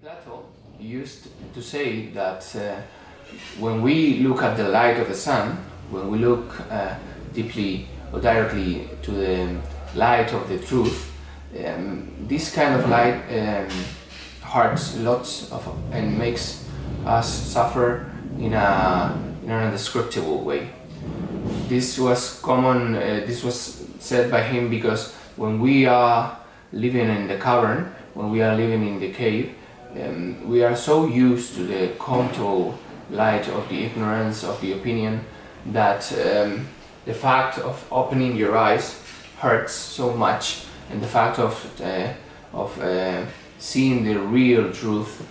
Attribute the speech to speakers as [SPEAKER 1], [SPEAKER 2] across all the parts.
[SPEAKER 1] Plato used to say that when we look at the light of the sun, when we look deeply or directly to the light of the truth, this kind of light hurts lots of and makes us suffer in an indescribable way. This was common. This was said by him because when we are living in the cavern, when we are living in the cave, we are so used to the comfortable light of the ignorance, of the opinion, that the fact of opening your eyes hurts so much, and the fact of seeing the real truth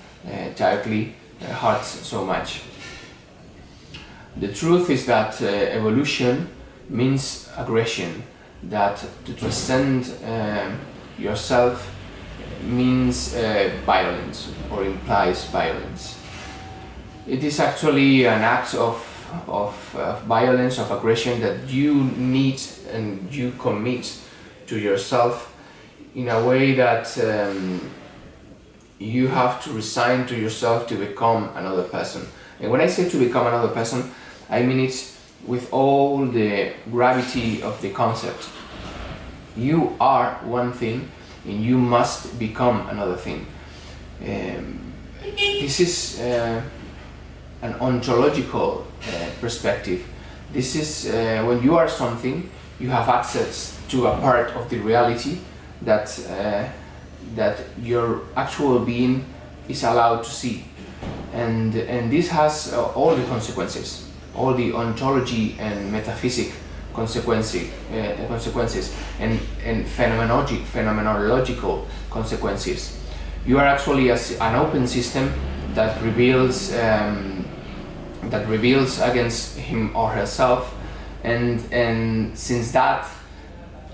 [SPEAKER 1] directly hurts so much. The truth is that evolution means aggression, that to transcend yourself means violence or implies violence. It is actually an act of violence, of aggression that you need and you commit to yourself in a way that you have to resign to yourself to become another person. And when I say to become another person, I mean it with all the gravity of the concept. You are one thing and you must become another thing. This is an ontological perspective. This is when you are something, you have access to a part of the reality that your actual being is allowed to see, and this has all the consequences, all the ontology and metaphysic consequences and phenomenological consequences. You are actually an open system that reveals against him or herself, and since that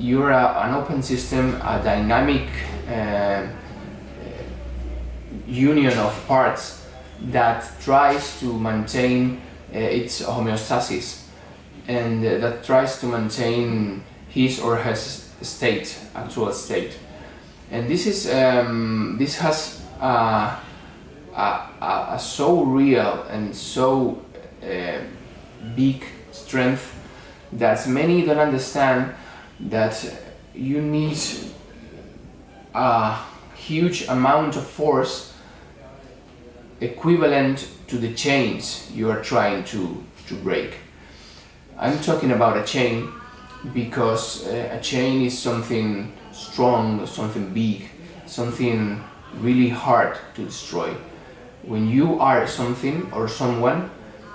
[SPEAKER 1] you're an open system, a dynamic union of parts that tries to maintain its homeostasis, and that tries to maintain his or her state, actual state. And this is this has a so real and so big strength that many don't understand that you need a huge amount of force equivalent to the chains you are trying to break. I'm talking about a chain because a chain is something strong, something big, something really hard to destroy. When you are something or someone,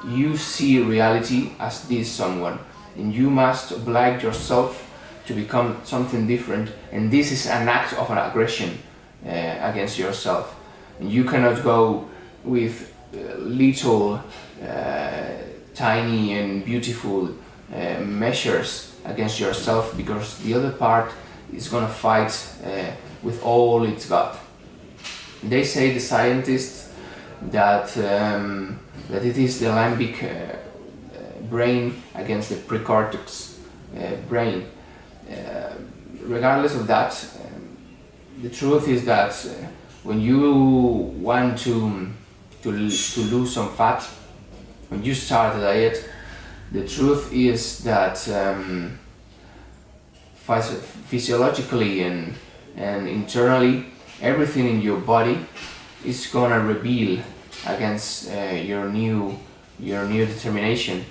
[SPEAKER 1] you see reality as this someone, and you must oblige yourself to become something different, and this is an act of an aggression against yourself. And you cannot go with little tiny and beautiful measures against yourself, because the other part is going to fight with all it's got. They say, the scientists, that it is the limbic brain against the precortex brain. Regardless of that, the truth is that when you want to lose some fat, when you start a diet, the truth is that physiologically and internally, everything in your body is gonna rebel against your new determination,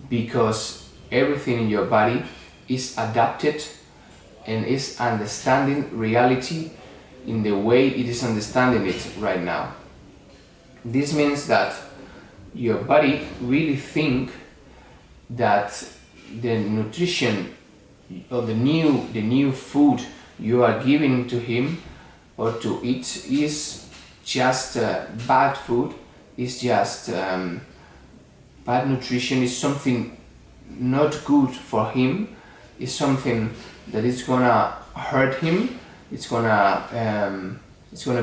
[SPEAKER 1] because everything in your body is adapted and is understanding reality in the way it is understanding it right now. This means that your body really think that the nutrition or the new food you are giving to him or to it is just bad food, is just bad nutrition, is something not good for him, is something that is gonna hurt him, it's gonna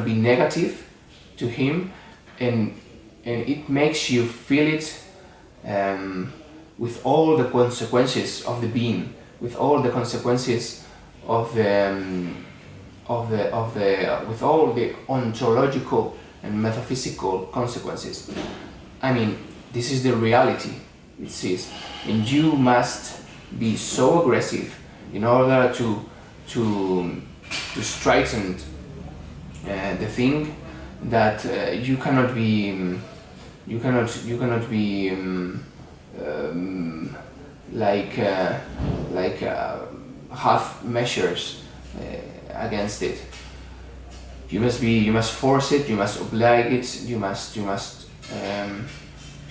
[SPEAKER 1] be negative to him, and it makes you feel it with all the consequences of the being, with all the consequences of with all the ontological and metaphysical consequences. I mean, this is the reality, it says, and you must be so aggressive in order to straighten the thing that you cannot be half measures against it. You must force it. You must oblige it. You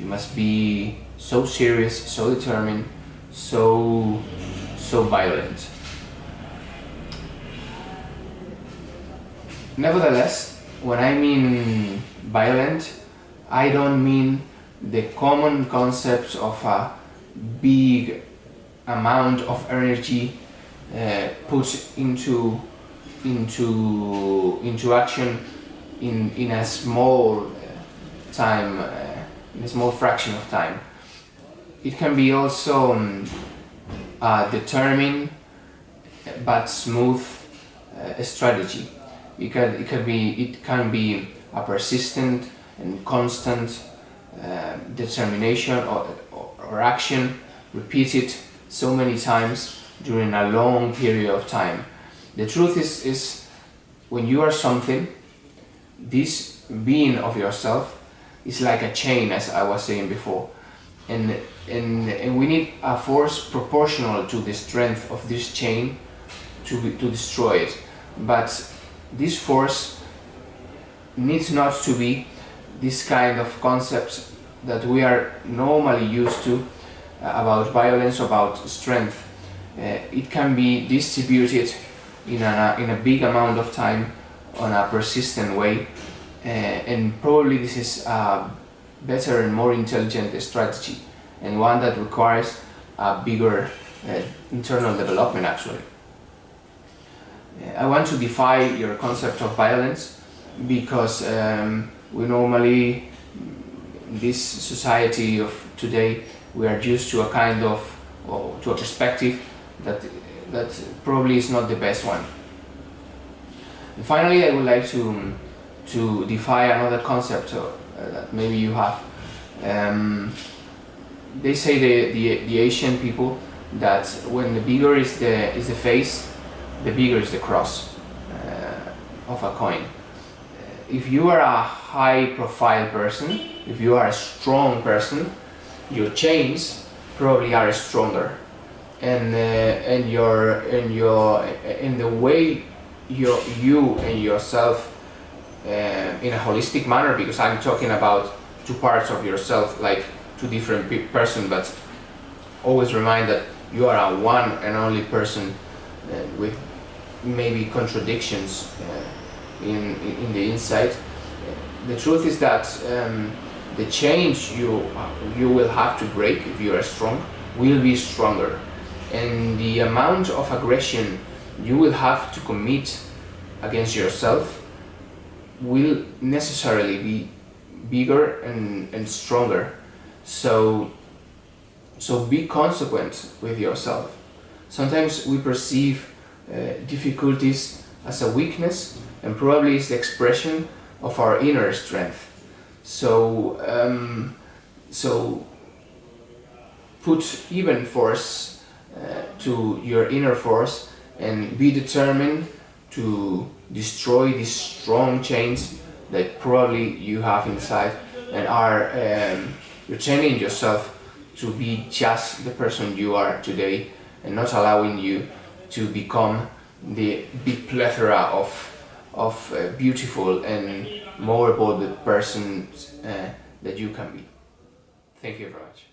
[SPEAKER 1] must be so serious, so determined, so violent. Nevertheless, when I mean violent, I don't mean the common concepts of a big amount of energy put into action in a small time, in a small fraction of time. It can be also a determined but smooth strategy. It can be a persistent and constant determination or action repeated so many times during a long period of time. The truth is when you are something, this being of yourself is like a chain, as I was saying before, and we need a force proportional to the strength of this chain to destroy it. But this force needs not to be this kind of concepts that we are normally used to about violence, about strength. It can be distributed in a big amount of time on a persistent way, and probably this is a better and more intelligent strategy, and one that requires a bigger internal development actually. I want to defy your concept of violence because we normally, in this society of today, we are used to a kind of, or to a perspective that probably is not the best one. And finally, I would like to defy another concept that maybe you have. They say the Asian people that when the bigger is the face, the bigger is the cross of a coin. If you are a high-profile person, if you are a strong person, your chains probably are stronger, and the way you and yourself in a holistic manner, because I'm talking about two parts of yourself, like two different persons, but always remind that you are a one and only person with maybe contradictions in the inside. The truth is that the change you will have to break if you are strong will be stronger, and the amount of aggression you will have to commit against yourself will necessarily be bigger and stronger. So be consequent with yourself. Sometimes we perceive difficulties as a weakness, and probably it's the expression of our inner strength. So put even force to your inner force and be determined to destroy these strong chains that probably you have inside and are retaining yourself to be just the person you are today, and not allowing you to become the big plethora of beautiful and more bold persons that you can be. Thank you very much.